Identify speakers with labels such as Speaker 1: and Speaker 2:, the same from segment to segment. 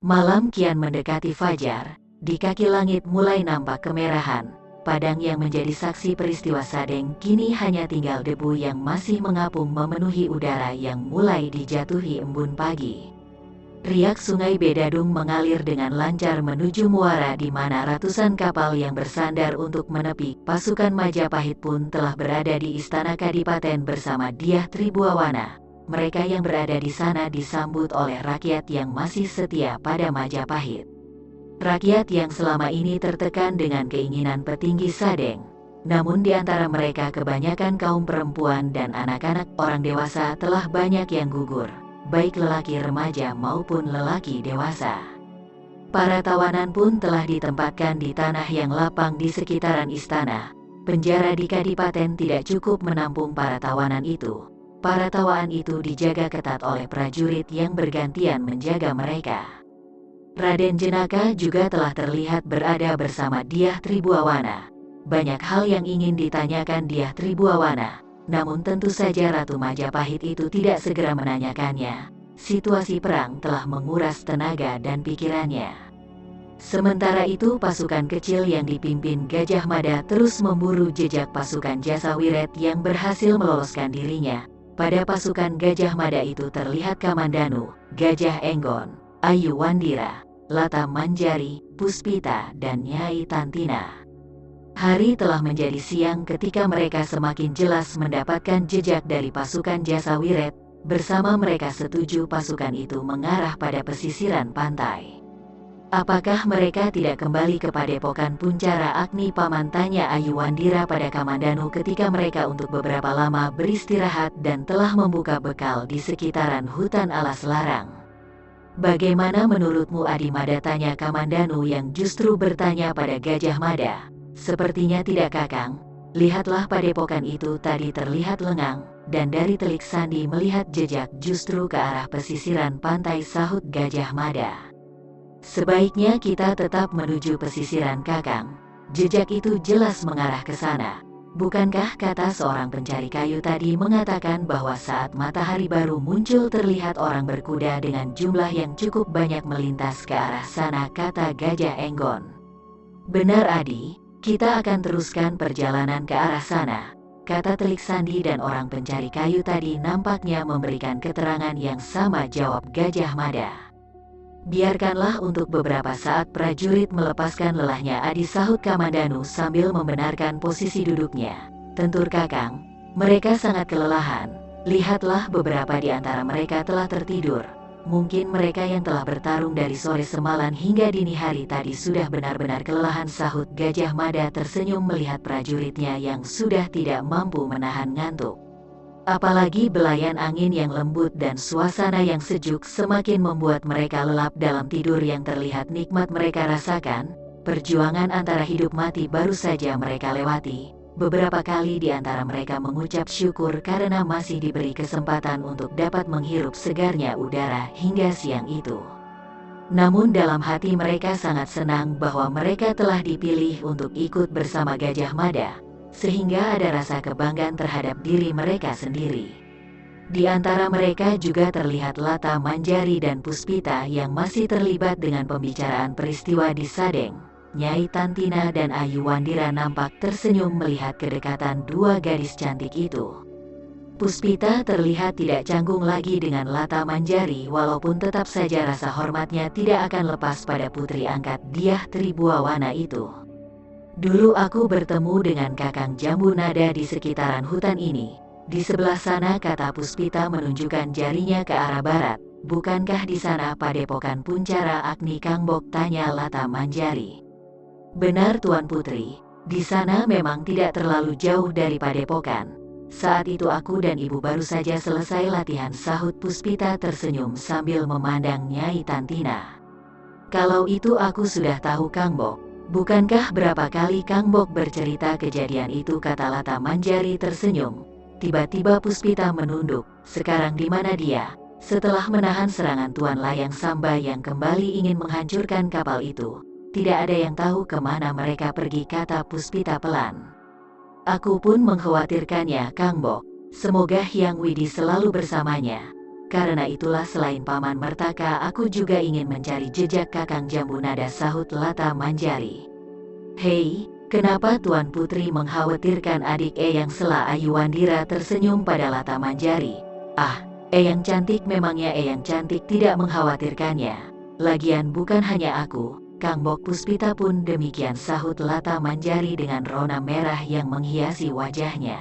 Speaker 1: Malam kian mendekati fajar, di kaki langit mulai nampak kemerahan. Padang yang menjadi saksi peristiwa Sadeng kini hanya tinggal debu yang masih mengapung memenuhi udara yang mulai dijatuhi embun pagi. Riak sungai Bedadung mengalir dengan lancar menuju muara di mana ratusan kapal yang bersandar untuk menepi. Pasukan Majapahit pun telah berada di Istana Kadipaten bersama Dyah Tribuawana. Mereka yang berada di sana disambut oleh rakyat yang masih setia pada Majapahit. Rakyat yang selama ini tertekan dengan keinginan petinggi Sadeng. Namun di antara mereka kebanyakan kaum perempuan dan anak-anak, orang dewasa telah banyak yang gugur, baik lelaki remaja maupun lelaki dewasa. Para tawanan pun telah ditempatkan di tanah yang lapang di sekitaran istana. Penjara di Kadipaten tidak cukup menampung para tawanan itu. Para tawaan itu dijaga ketat oleh prajurit yang bergantian menjaga mereka. Raden Jenaka juga telah terlihat berada bersama Dyah Tribuawana. Banyak hal yang ingin ditanyakan Dyah Tribuawana, namun tentu saja Ratu Majapahit itu tidak segera menanyakannya. Situasi perang telah menguras tenaga dan pikirannya. Sementara itu pasukan kecil yang dipimpin Gajah Mada terus memburu jejak pasukan Jasawiret yang berhasil meloloskan dirinya. Pada pasukan Gajah Mada itu terlihat Kamandanu, Gajah Enggon, Ayu Wandira, Lata Manjari, Puspita, dan Nyai Tantina. Hari telah menjadi siang ketika mereka semakin jelas mendapatkan jejak dari pasukan Jasawiret. Bersama mereka setuju pasukan itu mengarah pada pesisiran pantai. Apakah mereka tidak kembali ke Padepokan Puncara Agni Paman, tanya Ayu Wandira pada Kamandanu ketika mereka untuk beberapa lama beristirahat dan telah membuka bekal di sekitaran hutan alas larang. Bagaimana menurutmu Adi Mada, tanya Kamandanu yang justru bertanya pada Gajah Mada. Sepertinya tidak Kakang, lihatlah padepokan itu tadi terlihat lengang, dan dari telik sandi melihat jejak justru ke arah pesisiran pantai, sahut Gajah Mada. Sebaiknya kita tetap menuju pesisiran Kakang. Jejak itu jelas mengarah ke sana. Bukankah kata seorang pencari kayu tadi mengatakan bahwa saat matahari baru muncul terlihat orang berkuda dengan jumlah yang cukup banyak melintas ke arah sana, kata Gajah Enggon. Benar Adi, kita akan teruskan perjalanan ke arah sana, kata telik sandi, dan orang pencari kayu tadi nampaknya memberikan keterangan yang sama, jawab Gajah Mada. Biarkanlah untuk beberapa saat prajurit melepaskan lelahnya Adi, sahut Kamandanu sambil membenarkan posisi duduknya. Tentur Kakang, mereka sangat kelelahan. Lihatlah beberapa di antara mereka telah tertidur. Mungkin mereka yang telah bertarung dari sore semalam hingga dini hari tadi sudah benar-benar kelelahan, sahut Gajah Mada tersenyum melihat prajuritnya yang sudah tidak mampu menahan ngantuk. Apalagi belayan angin yang lembut dan suasana yang sejuk semakin membuat mereka lelap dalam tidur yang terlihat nikmat mereka rasakan. Perjuangan antara hidup mati baru saja mereka lewati. Beberapa kali di antara mereka mengucap syukur karena masih diberi kesempatan untuk dapat menghirup segarnya udara hingga siang itu. Namun dalam hati mereka sangat senang bahwa mereka telah dipilih untuk ikut bersama Gajah Mada, sehingga ada rasa kebanggaan terhadap diri mereka sendiri. Di antara mereka juga terlihat Lata Manjari dan Puspita yang masih terlibat dengan pembicaraan peristiwa di Sadeng. Nyai Tantina dan Ayu Wandira nampak tersenyum melihat kedekatan dua gadis cantik itu. Puspita terlihat tidak canggung lagi dengan Lata Manjari, walaupun tetap saja rasa hormatnya tidak akan lepas pada putri angkat Dyah Tribuawana itu. Dulu aku bertemu dengan Kakang Jambu Nada di sekitaran hutan ini. Di sebelah sana, kata Puspita menunjukkan jarinya ke arah barat. Bukankah di sana Padepokan Puncara Agni Kangbok, tanya Lata Manjari. Benar Tuan Putri, di sana memang tidak terlalu jauh dari Padepokan. Saat itu aku dan ibu baru saja selesai latihan, sahut Puspita tersenyum sambil memandang Nyai Tantina. Kalau itu aku sudah tahu Kangbok. Bukankah berapa kali Kangbok bercerita kejadian itu, kata Lata Manjari tersenyum. Tiba-tiba Puspita menunduk. Sekarang di mana dia? Setelah menahan serangan Tuan Layang Samba yang kembali ingin menghancurkan kapal itu, tidak ada yang tahu kemana mereka pergi, kata Puspita pelan. Aku pun mengkhawatirkannya Kangbok. Semoga Hyang Widi selalu bersamanya. karena itulah selain Paman Mertaka aku juga ingin mencari jejak Kakang Jambu Nada, sahut Lata Manjari. Hei, kenapa Tuan Putri mengkhawatirkan adik Eyang Sela? Ayu Wandira tersenyum pada Lata Manjari. Ah, Eyang cantik, memangnya Eyang cantik tidak mengkhawatirkannya. Lagian bukan hanya aku, Kang Bok Puspita pun demikian, sahut Lata Manjari dengan rona merah yang menghiasi wajahnya.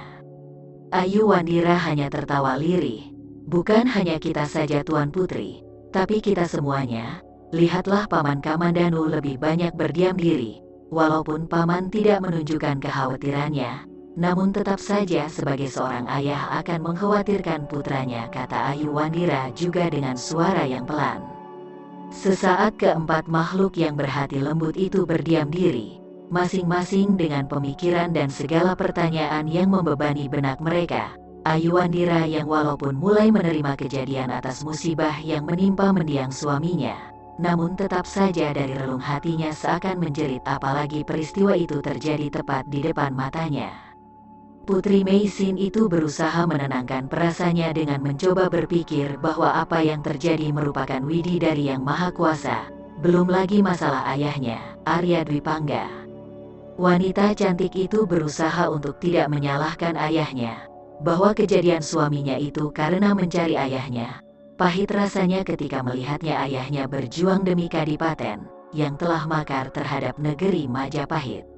Speaker 1: Ayu Wandira hanya tertawa lirih. Bukan hanya kita saja Tuan Putri, tapi kita semuanya. Lihatlah Paman Kamandanu lebih banyak berdiam diri. Walaupun Paman tidak menunjukkan kekhawatirannya, namun tetap saja sebagai seorang ayah akan mengkhawatirkan putranya, kata Ayu Wandira juga dengan suara yang pelan. Sesaat keempat makhluk yang berhati lembut itu berdiam diri, masing-masing dengan pemikiran dan segala pertanyaan yang membebani benak mereka. Ayu Wandira yang walaupun mulai menerima kejadian atas musibah yang menimpa mendiang suaminya, namun tetap saja dari relung hatinya seakan menjerit, apalagi peristiwa itu terjadi tepat di depan matanya. Putri Meisin itu berusaha menenangkan perasaannya dengan mencoba berpikir bahwa apa yang terjadi merupakan widadari yang maha kuasa, belum lagi masalah ayahnya, Arya Dwi Pangga. Wanita cantik itu berusaha untuk tidak menyalahkan ayahnya, bahwa kejadian suaminya itu karena mencari ayahnya. Pahit rasanya ketika melihatnya ayahnya berjuang demi kadipaten yang telah makar terhadap negeri Majapahit.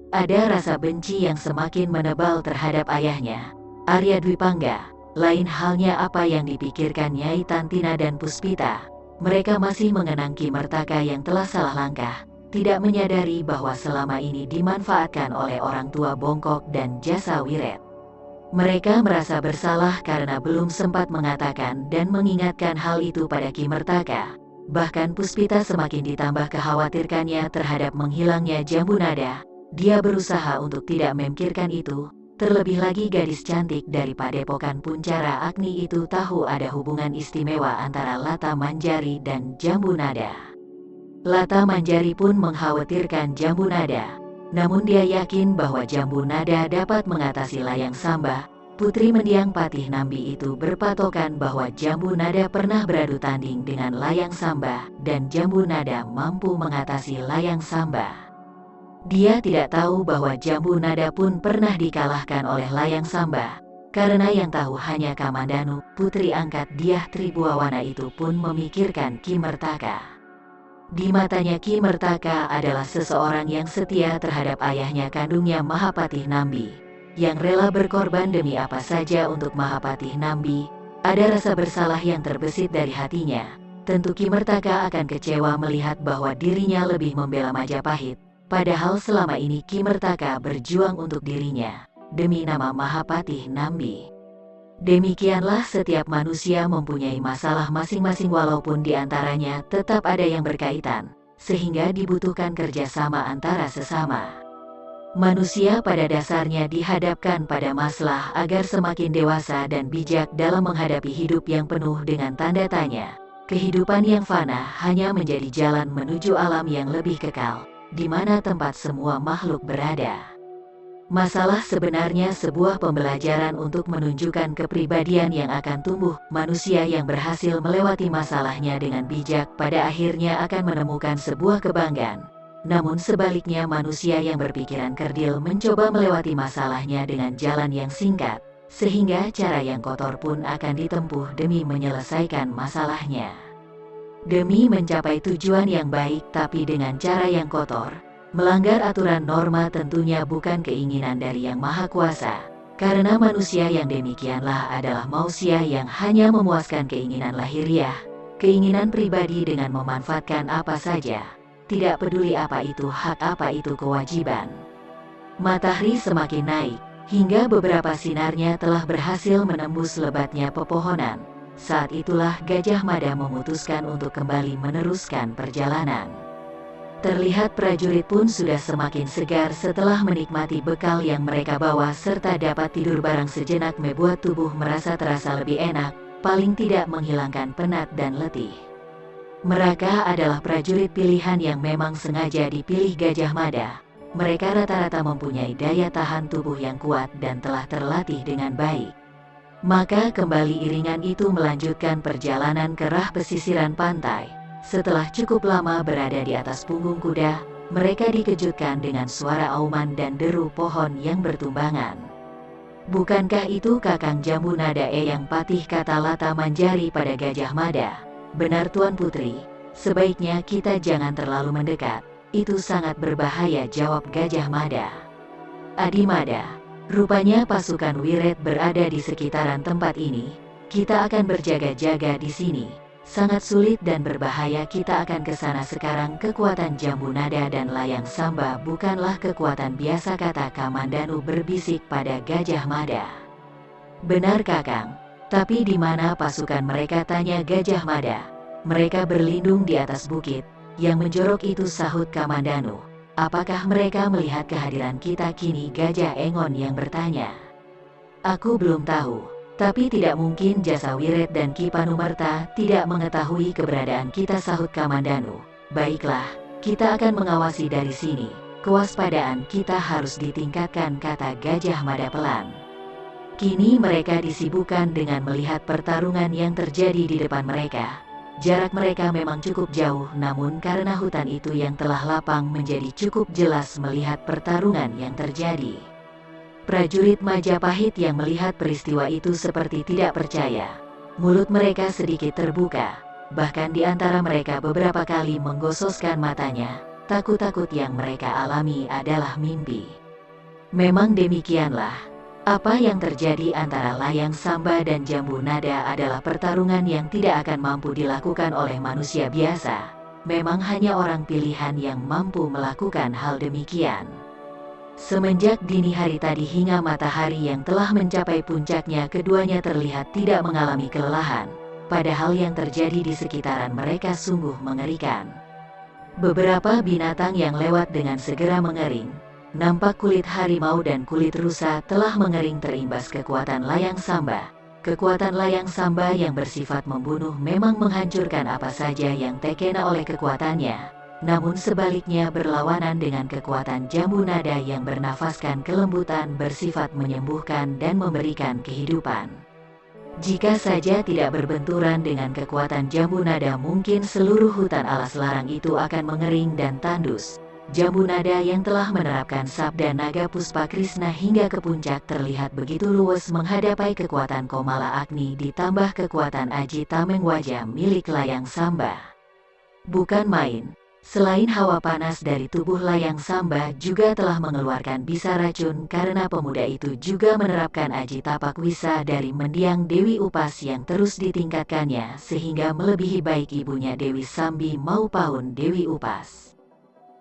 Speaker 1: Ada rasa benci yang semakin menebal terhadap ayahnya, Arya Dwi Pangga. Lain halnya apa yang dipikirkan Nyai Tantina dan Puspita. Mereka masih mengenang Ki Mertaka yang telah salah langkah, tidak menyadari bahwa selama ini dimanfaatkan oleh orang tua bongkok dan jasa wiret. Mereka merasa bersalah karena belum sempat mengatakan dan mengingatkan hal itu pada Ki Mertaka. Bahkan Puspita semakin ditambah kekhawatirkannya terhadap menghilangnya Jambu Nada. Dia berusaha untuk tidak memikirkan itu, terlebih lagi gadis cantik dari Padepokan Puncara Agni itu tahu ada hubungan istimewa antara Lata Manjari dan Jambu Nada. Lata Manjari pun mengkhawatirkan Jambu Nada. Namun dia yakin bahwa Jambu Nada dapat mengatasi Layang Samba. Putri mendiang Patih Nambi itu berpatokan bahwa Jambu Nada pernah beradu tanding dengan Layang Samba dan Jambu Nada mampu mengatasi Layang Samba. Dia tidak tahu bahwa Jambu Nada pun pernah dikalahkan oleh Layang Samba, karena yang tahu hanya Kamandanu. Putri angkat Dyah Tribuawana itu pun memikirkan Ki Mertaka. Di matanya Ki Mertaka adalah seseorang yang setia terhadap ayahnya kandungnya Mahapatih Nambi, yang rela berkorban demi apa saja untuk Mahapatih Nambi. Ada rasa bersalah yang terbesit dari hatinya. Tentu Ki Mertaka akan kecewa melihat bahwa dirinya lebih membela Majapahit, padahal selama ini Ki Mertaka berjuang untuk dirinya, demi nama Mahapatih Nambi. Demikianlah setiap manusia mempunyai masalah masing-masing walaupun di antaranya tetap ada yang berkaitan, sehingga dibutuhkan kerjasama antara sesama. Manusia pada dasarnya dihadapkan pada masalah agar semakin dewasa dan bijak dalam menghadapi hidup yang penuh dengan tanda tanya. Kehidupan yang fana hanya menjadi jalan menuju alam yang lebih kekal, di mana tempat semua makhluk berada. Masalah sebenarnya sebuah pembelajaran untuk menunjukkan kepribadian yang akan tumbuh. Manusia yang berhasil melewati masalahnya dengan bijak pada akhirnya akan menemukan sebuah kebanggaan. Namun sebaliknya manusia yang berpikiran kerdil mencoba melewati masalahnya dengan jalan yang singkat, sehingga cara yang kotor pun akan ditempuh demi menyelesaikan masalahnya. Demi mencapai tujuan yang baik tapi dengan cara yang kotor. Melanggar aturan norma tentunya bukan keinginan dari Yang Maha Kuasa, karena manusia yang demikianlah adalah manusia yang hanya memuaskan keinginan lahiriah, keinginan pribadi dengan memanfaatkan apa saja, tidak peduli apa itu hak, apa itu kewajiban. Matahari semakin naik, hingga beberapa sinarnya telah berhasil menembus lebatnya pepohonan. Saat itulah Gajah Mada memutuskan untuk kembali meneruskan perjalanan. Terlihat prajurit pun sudah semakin segar setelah menikmati bekal yang mereka bawa serta dapat tidur bareng sejenak membuat tubuh merasa terasa lebih enak, paling tidak menghilangkan penat dan letih. Mereka adalah prajurit pilihan yang memang sengaja dipilih Gajah Mada. Mereka rata-rata mempunyai daya tahan tubuh yang kuat dan telah terlatih dengan baik. Maka kembali iringan itu melanjutkan perjalanan ke arah pesisiran pantai. Setelah cukup lama berada di atas punggung kuda, mereka dikejutkan dengan suara auman dan deru pohon yang bertumbangan. "Bukankah itu Kakang Jambu Nada yang patih?" kata Lata Manjari pada Gajah Mada. "Benar Tuan Putri, sebaiknya kita jangan terlalu mendekat, itu sangat berbahaya," jawab Gajah Mada. "Adi Mada, rupanya pasukan Wiret berada di sekitaran tempat ini. Kita akan berjaga-jaga di sini. Sangat sulit dan berbahaya kita akan ke sana sekarang. Kekuatan Jambu Nada dan Layang Samba bukanlah kekuatan biasa," kata Kamandanu berbisik pada Gajah Mada. "Benar Kakang, tapi di mana pasukan mereka?" tanya Gajah Mada. "Mereka berlindung di atas bukit yang menjorok itu," sahut Kamandanu. "Apakah mereka melihat kehadiran kita kini?" Gajah Engon yang bertanya. "Aku belum tahu. Tapi tidak mungkin Jasa Wiret dan Ki Panumerta tidak mengetahui keberadaan kita," sahut Kamandanu. "Baiklah, kita akan mengawasi dari sini. Kewaspadaan kita harus ditingkatkan," kata Gajah Mada pelan. Kini mereka disibukkan dengan melihat pertarungan yang terjadi di depan mereka. Jarak mereka memang cukup jauh, namun karena hutan itu yang telah lapang menjadi cukup jelas melihat pertarungan yang terjadi. Prajurit Majapahit yang melihat peristiwa itu seperti tidak percaya. Mulut mereka sedikit terbuka, bahkan di antara mereka beberapa kali menggososkan matanya. Takut-takut yang mereka alami adalah mimpi. Memang demikianlah. Apa yang terjadi antara Layang Samba dan Jambu Nada adalah pertarungan yang tidak akan mampu dilakukan oleh manusia biasa. Memang hanya orang pilihan yang mampu melakukan hal demikian. Semenjak dini hari tadi hingga matahari yang telah mencapai puncaknya, keduanya terlihat tidak mengalami kelelahan. Padahal yang terjadi di sekitaran mereka sungguh mengerikan. Beberapa binatang yang lewat dengan segera mengering. Nampak kulit harimau dan kulit rusa telah mengering terimbas kekuatan Layang Samba. Kekuatan Layang Samba yang bersifat membunuh memang menghancurkan apa saja yang terkena oleh kekuatannya. Namun sebaliknya berlawanan dengan kekuatan Jambu Nada yang bernafaskan kelembutan, bersifat menyembuhkan dan memberikan kehidupan. Jika saja tidak berbenturan dengan kekuatan Jambu Nada, mungkin seluruh hutan alas larang itu akan mengering dan tandus. Jambu Nada yang telah menerapkan sabda naga Puspa Krishna hingga ke puncak terlihat begitu luwes menghadapi kekuatan Komala Agni ditambah kekuatan Aji Tameng Wajah milik Layang Samba. Bukan main. Selain hawa panas dari tubuh Layang Samba juga telah mengeluarkan bisa racun karena pemuda itu juga menerapkan Aji Tapak Wisa dari mendiang Dewi Upas yang terus ditingkatkannya sehingga melebihi baik ibunya Dewi Sambi maupun Dewi Upas.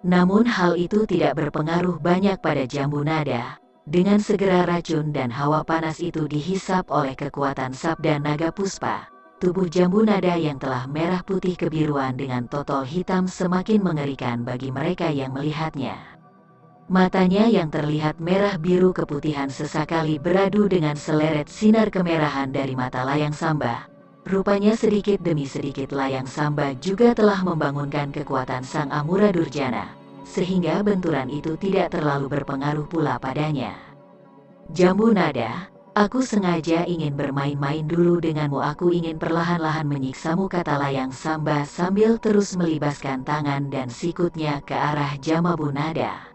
Speaker 1: Namun hal itu tidak berpengaruh banyak pada Jambu Nada. Dengan segera racun dan hawa panas itu dihisap oleh kekuatan sabda naga Puspa. Tubuh Jambu Nada yang telah merah putih kebiruan dengan totol hitam semakin mengerikan bagi mereka yang melihatnya. Matanya yang terlihat merah biru keputihan sesekali beradu dengan seleret sinar kemerahan dari mata Layang Samba. Rupanya sedikit demi sedikit Layang Samba juga telah membangunkan kekuatan Sang Amura Durjana, sehingga benturan itu tidak terlalu berpengaruh pula padanya. "Jambu Nada, aku sengaja ingin bermain-main dulu denganmu, aku ingin perlahan-lahan menyiksamu," kata Layang Samba sambil terus melibaskan tangan dan sikutnya ke arah Jambu Nada.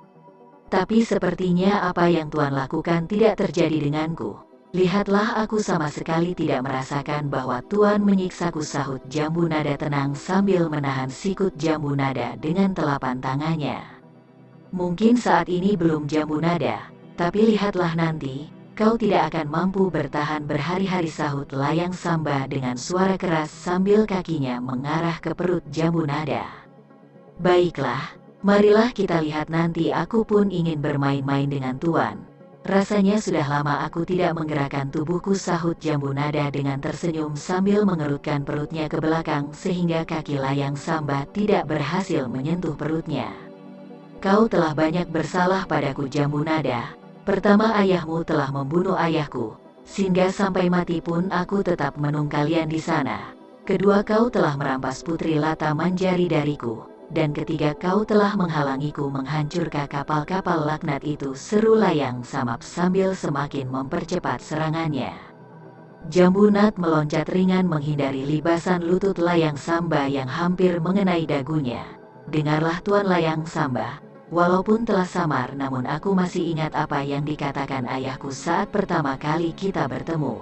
Speaker 1: "Tapi sepertinya apa yang Tuan lakukan tidak terjadi denganku. Lihatlah, aku sama sekali tidak merasakan bahwa Tuan menyiksaku," sahut Jambu Nada tenang sambil menahan sikut Jambu Nada dengan telapan tangannya. "Mungkin saat ini belum Jambu Nada, tapi lihatlah nanti. Kau tidak akan mampu bertahan berhari-hari," sahut Layang Samba dengan suara keras sambil kakinya mengarah ke perut Jambu Nada. "Baiklah, marilah kita lihat nanti. Aku pun ingin bermain-main dengan Tuan. Rasanya sudah lama aku tidak menggerakkan tubuhku," sahut Jambu Nada dengan tersenyum sambil mengerutkan perutnya ke belakang sehingga kaki Layang Samba tidak berhasil menyentuh perutnya. "Kau telah banyak bersalah padaku Jambu Nada. Pertama, ayahmu telah membunuh ayahku, sehingga sampai mati pun aku tetap menung kalian di sana. Kedua, kau telah merampas putri Lata Manjari dariku. Dan ketiga, kau telah menghalangiku menghancurkan kapal-kapal laknat itu," seru Layang Samba sambil semakin mempercepat serangannya. Jambunat meloncat ringan menghindari libasan lutut Layang Samba yang hampir mengenai dagunya. Dengarlah Tuan Layang Samba, walaupun telah samar namun aku masih ingat apa yang dikatakan ayahku saat pertama kali kita bertemu.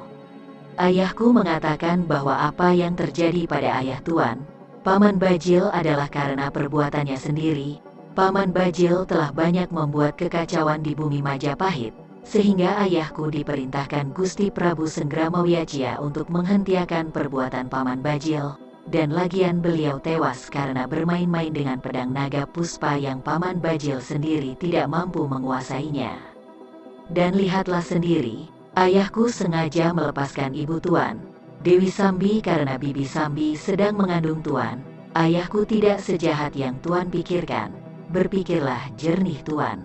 Speaker 1: Ayahku mengatakan bahwa apa yang terjadi pada ayah Tuan, Paman Bajil adalah karena perbuatannya sendiri. Paman Bajil telah banyak membuat kekacauan di bumi Majapahit, sehingga ayahku diperintahkan Gusti Prabu Senggramawiacia untuk menghentikan perbuatan Paman Bajil, dan lagian beliau tewas karena bermain-main dengan pedang naga puspa yang Paman Bajil sendiri tidak mampu menguasainya. Dan lihatlah sendiri, ayahku sengaja melepaskan ibu Tuan, Dewi Sambi karena Bibi Sambi sedang mengandung Tuan. Ayahku tidak sejahat yang Tuan pikirkan. Berpikirlah jernih Tuan.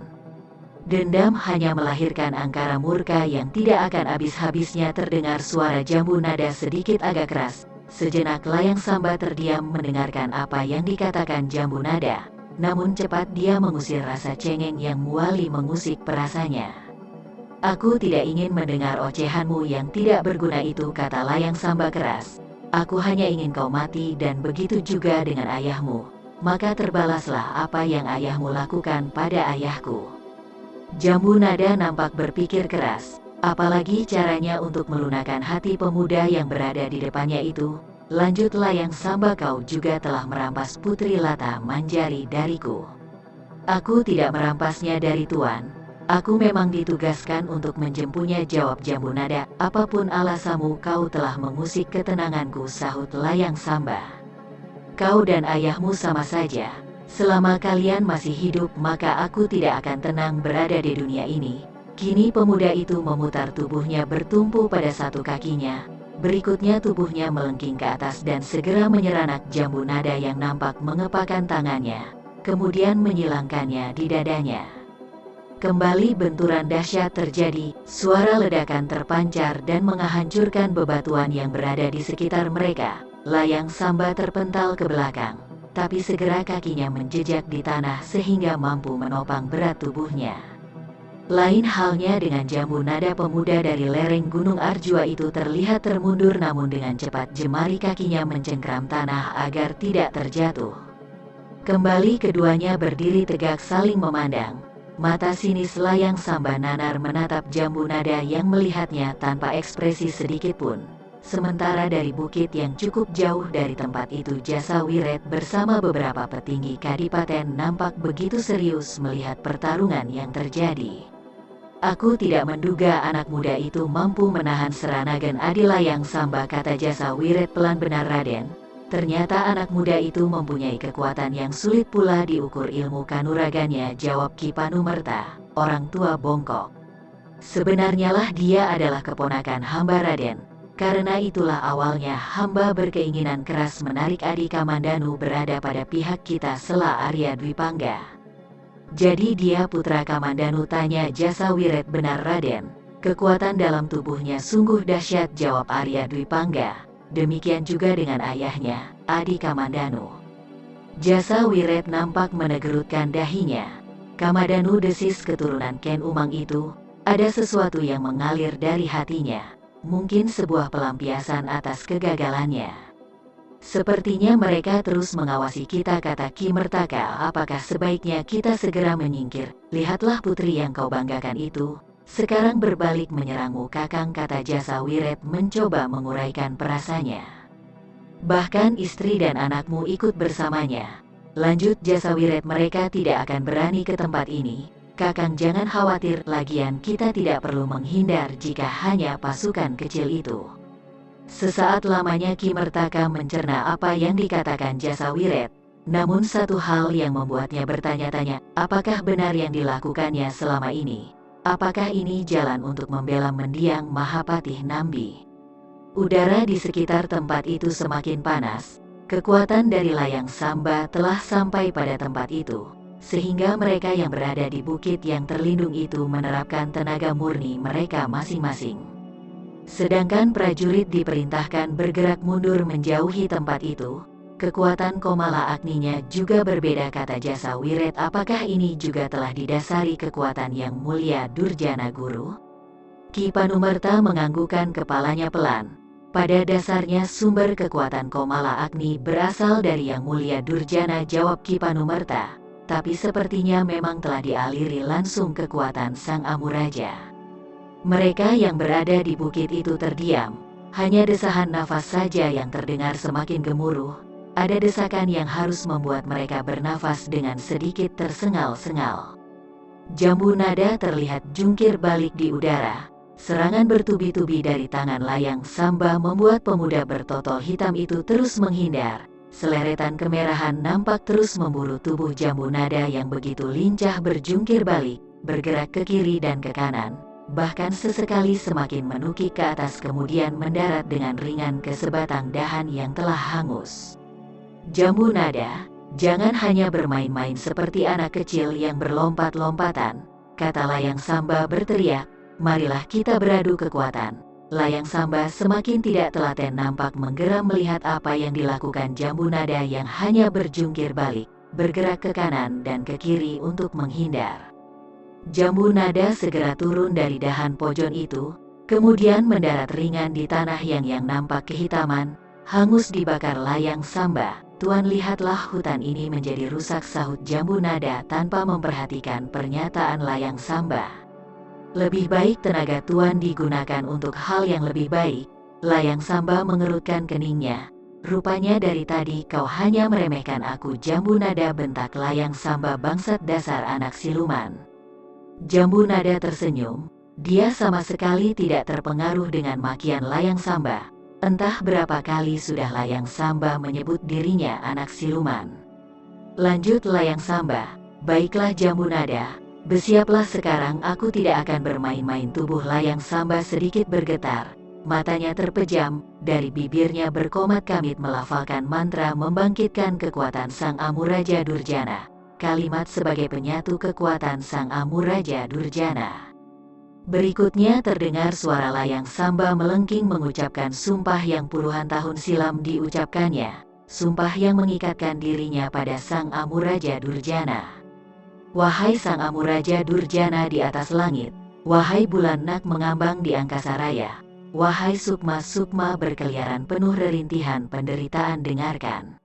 Speaker 1: Dendam hanya melahirkan angkara murka yang tidak akan habis-habisnya. Terdengar suara jambu nada sedikit agak keras. Sejenak Layang Samba terdiam mendengarkan apa yang dikatakan jambu nada. Namun cepat dia mengusir rasa cengeng yang muali mengusik perasanya. Aku tidak ingin mendengar ocehanmu yang tidak berguna itu, kata Layang Samba keras. Aku hanya ingin kau mati dan begitu juga dengan ayahmu. Maka terbalaslah apa yang ayahmu lakukan pada ayahku. Jambu nada nampak berpikir keras. Apalagi caranya untuk melunakkan hati pemuda yang berada di depannya itu. Lanjut Layang Samba, kau juga telah merampas Putri Lata Manjari dariku. Aku tidak merampasnya dari Tuan. Aku memang ditugaskan untuk menjempunya, jawab jambu nada. Apapun alasanmu, kau telah mengusik ketenanganku, sahut Layang Samba. Kau dan ayahmu sama saja. Selama kalian masih hidup maka aku tidak akan tenang berada di dunia ini. Kini pemuda itu memutar tubuhnya bertumpu pada satu kakinya. Berikutnya tubuhnya melengking ke atas dan segera menyeranak jambu nada yang nampak mengepakkan tangannya. Kemudian menyilangkannya di dadanya. Kembali benturan dahsyat terjadi, suara ledakan terpancar dan menghancurkan bebatuan yang berada di sekitar mereka. Layang Samba terpental ke belakang, tapi segera kakinya menjejak di tanah sehingga mampu menopang berat tubuhnya. Lain halnya dengan jambu nada, pemuda dari lereng Gunung Arjua itu terlihat termundur, namun dengan cepat jemari kakinya mencengkram tanah agar tidak terjatuh. Kembali keduanya berdiri tegak saling memandang. Mata sinis Layang Samba nanar menatap jambu nada yang melihatnya tanpa ekspresi sedikit pun. Sementara dari bukit yang cukup jauh dari tempat itu, Jasa Wiret bersama beberapa petinggi kadipaten nampak begitu serius melihat pertarungan yang terjadi. Aku tidak menduga anak muda itu mampu menahan serangan Adi Layang Samba, kata Jasa Wiret pelan. Benar Raden, ternyata anak muda itu mempunyai kekuatan yang sulit pula diukur ilmu kanuragannya, jawab Ki Panumerta, orang tua bongkok. Sebenarnya lah dia adalah keponakan hamba Raden. Karena itulah awalnya hamba berkeinginan keras menarik Adi Kamandanu berada pada pihak kita, sela Arya Dwipangga. Jadi dia putra Kamandanu, tanya Jasa Wiret. Benar Raden, kekuatan dalam tubuhnya sungguh dahsyat, jawab Arya Dwipangga. Demikian juga dengan ayahnya, Adi Kamandanu. Jasa Wiret nampak menegerutkan dahinya. Kamandanu, desis keturunan Ken Umang itu, ada sesuatu yang mengalir dari hatinya. Mungkin sebuah pelampiasan atas kegagalannya. Sepertinya mereka terus mengawasi kita, kata Ki Mertaka. Apakah sebaiknya kita segera menyingkir? Lihatlah putri yang kau banggakan itu sekarang berbalik menyerangmu, Kakang, kata Jasa Wiret mencoba menguraikan perasaannya. Bahkan istri dan anakmu ikut bersamanya. Lanjut Jasa Wiret, mereka tidak akan berani ke tempat ini. Kakang jangan khawatir, lagian kita tidak perlu menghindar jika hanya pasukan kecil itu. Sesaat lamanya Ki Mertaka mencerna apa yang dikatakan Jasa Wiret. Namun satu hal yang membuatnya bertanya-tanya, apakah benar yang dilakukannya selama ini? Apakah ini jalan untuk membela mendiang Mahapatih Nambi? Udara di sekitar tempat itu semakin panas. Kekuatan dari Layang Samba telah sampai pada tempat itu, sehingga mereka yang berada di bukit yang terlindung itu menerapkan tenaga murni mereka masing-masing. Sedangkan prajurit diperintahkan bergerak mundur menjauhi tempat itu. Kekuatan Komala Agninya juga berbeda, kata Jasa Wiret. Apakah ini juga telah didasari kekuatan yang mulia Durjana Guru? Ki Panumerta menganggukkan kepalanya pelan. Pada dasarnya sumber kekuatan Komala Agni berasal dari Yang Mulia Durjana, jawab Ki Panumerta. Tapi sepertinya memang telah dialiri langsung kekuatan Sang Amuraja. Mereka yang berada di bukit itu terdiam. Hanya desahan nafas saja yang terdengar semakin gemuruh. Ada desakan yang harus membuat mereka bernafas dengan sedikit tersengal-sengal. Jambu nada terlihat jungkir balik di udara. Serangan bertubi-tubi dari tangan Layang Samba membuat pemuda bertotol hitam itu terus menghindar. Seleretan kemerahan nampak terus memburu tubuh jambu nada yang begitu lincah berjungkir balik, bergerak ke kiri dan ke kanan. Bahkan sesekali semakin menukik ke atas kemudian mendarat dengan ringan ke sebatang dahan yang telah hangus. Jambu nada, jangan hanya bermain-main seperti anak kecil yang berlompat-lompatan, kata Layang Samba berteriak, marilah kita beradu kekuatan. Layang Samba semakin tidak telaten nampak menggeram melihat apa yang dilakukan jambu nada yang hanya berjungkir balik, bergerak ke kanan dan ke kiri untuk menghindar. Jambu nada segera turun dari dahan pojon itu, kemudian mendarat ringan di tanah yang nampak kehitaman, hangus dibakar Layang Samba. Tuan, lihatlah hutan ini menjadi rusak, sahut jambu nada tanpa memperhatikan pernyataan Layang Samba. Lebih baik tenaga Tuan digunakan untuk hal yang lebih baik. Layang Samba mengerutkan keningnya. Rupanya dari tadi kau hanya meremehkan aku, jambu nada, bentak Layang Samba, bangsat dasar anak siluman. Jambu nada tersenyum. Dia sama sekali tidak terpengaruh dengan makian Layang Samba. Entah berapa kali sudah Layang Samba menyebut dirinya anak siluman. Lanjut Layang Samba, baiklah jambu nada, bersiaplah sekarang, aku tidak akan bermain-main. Tubuh Layang Samba sedikit bergetar, matanya terpejam, dari bibirnya berkomat-kamit melafalkan mantra membangkitkan kekuatan Sang Amuraja Durjana. Kalimat sebagai penyatu kekuatan Sang Amuraja Durjana. Berikutnya terdengar suara Layang Samba melengking mengucapkan sumpah yang puluhan tahun silam diucapkannya. Sumpah yang mengikatkan dirinya pada Sang Amuraja Durjana. Wahai Sang Amuraja Durjana di atas langit, wahai bulan nak mengambang di angkasa raya, wahai sukma-sukma berkeliaran penuh rerintihan penderitaan, dengarkan.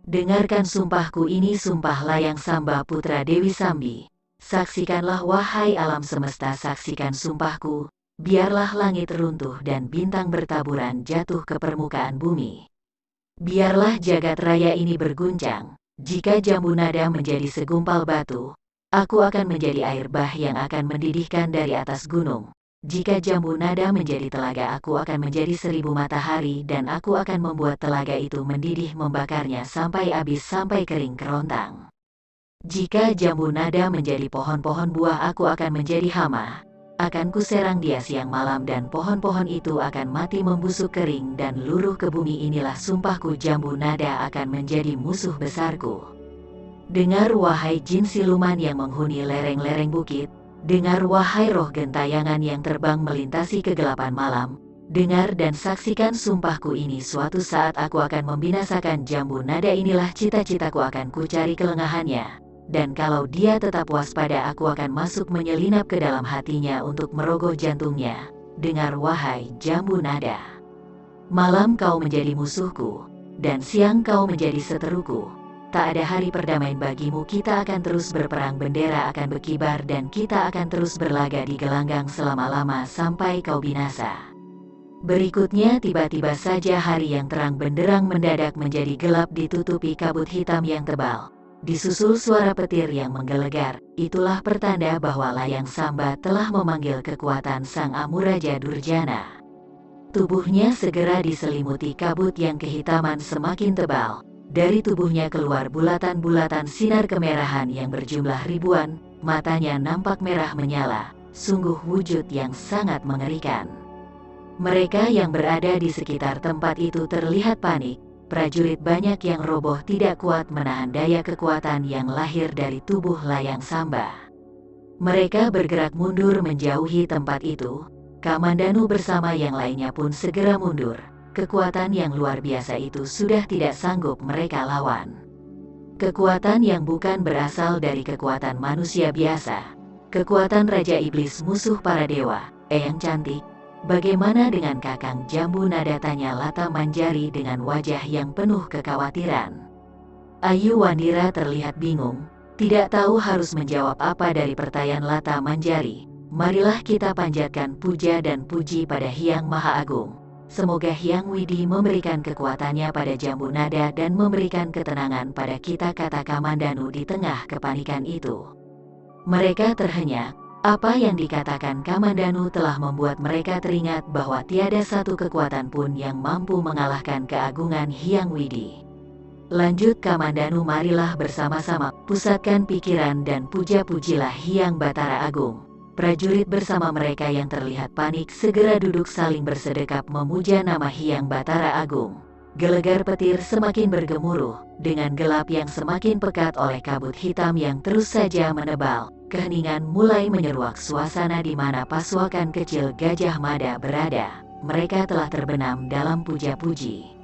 Speaker 1: Dengarkan sumpahku ini, sumpah Layang Samba putra Dewi Sambi. Saksikanlah wahai alam semesta, saksikan sumpahku, biarlah langit runtuh dan bintang bertaburan jatuh ke permukaan bumi. Biarlah jagat raya ini berguncang, jika jambu nada menjadi segumpal batu, aku akan menjadi air bah yang akan mendidihkan dari atas gunung. Jika jambu nada menjadi telaga, aku akan menjadi 1000 matahari dan aku akan membuat telaga itu mendidih, membakarnya sampai habis, sampai kering kerontang. Jika jambu nada menjadi pohon-pohon buah, aku akan menjadi hama. Akan kuserang dia siang malam dan pohon-pohon itu akan mati membusuk kering dan luruh ke bumi. Inilah sumpahku, jambu nada akan menjadi musuh besarku. Dengar wahai jin siluman yang menghuni lereng-lereng bukit. Dengar wahai roh gentayangan yang terbang melintasi kegelapan malam. Dengar dan saksikan sumpahku ini, suatu saat aku akan membinasakan jambu nada. Inilah cita-citaku, akan kucari kelengahannya. Dan kalau dia tetap waspada, aku akan masuk menyelinap ke dalam hatinya untuk merogoh jantungnya. Dengar wahai jambu nada. Malam kau menjadi musuhku, dan siang kau menjadi seteruku. Tak ada hari perdamaian bagimu, kita akan terus berperang, bendera akan berkibar dan kita akan terus berlaga di gelanggang selama-lama sampai kau binasa. Berikutnya tiba-tiba saja hari yang terang benderang mendadak menjadi gelap ditutupi kabut hitam yang tebal. Disusul suara petir yang menggelegar. Itulah pertanda bahwa Layang Samba telah memanggil kekuatan Sang Amuraja Durjana. Tubuhnya segera diselimuti kabut yang kehitaman semakin tebal. Dari tubuhnya keluar bulatan-bulatan sinar kemerahan yang berjumlah ribuan, matanya nampak merah menyala, sungguh wujud yang sangat mengerikan. Mereka yang berada di sekitar tempat itu terlihat panik, prajurit banyak yang roboh tidak kuat menahan daya kekuatan yang lahir dari tubuh Layang Samba. Mereka bergerak mundur menjauhi tempat itu, Kamandanu bersama yang lainnya pun segera mundur. Kekuatan yang luar biasa itu sudah tidak sanggup mereka lawan. Kekuatan yang bukan berasal dari kekuatan manusia biasa. Kekuatan Raja Iblis, musuh para dewa. "Eyang cantik, bagaimana dengan Kakang Jambu Nada?" tanya Lata Manjari dengan wajah yang penuh kekhawatiran. Ayu Wandira terlihat bingung, tidak tahu harus menjawab apa dari pertanyaan Lata Manjari. Marilah kita panjatkan puja dan puji pada Hyang Maha Agung. Semoga Hyang Widi memberikan kekuatannya pada Jambu Nada dan memberikan ketenangan pada kita, kata Kamandanu di tengah kepanikan itu. Mereka terhenyak. Apa yang dikatakan Kamandanu telah membuat mereka teringat bahwa tiada satu kekuatan pun yang mampu mengalahkan keagungan Hyang Widi. Lanjut Kamandanu, marilah bersama-sama pusatkan pikiran dan puja-pujilah Hyang Batara Agung. Prajurit bersama mereka yang terlihat panik segera duduk saling bersedekap memuja nama Hyang Batara Agung. Gelegar petir semakin bergemuruh, dengan gelap yang semakin pekat oleh kabut hitam yang terus saja menebal. Keheningan mulai menyeruak suasana di mana pasukan kecil Gajah Mada berada. Mereka telah terbenam dalam puja-puji.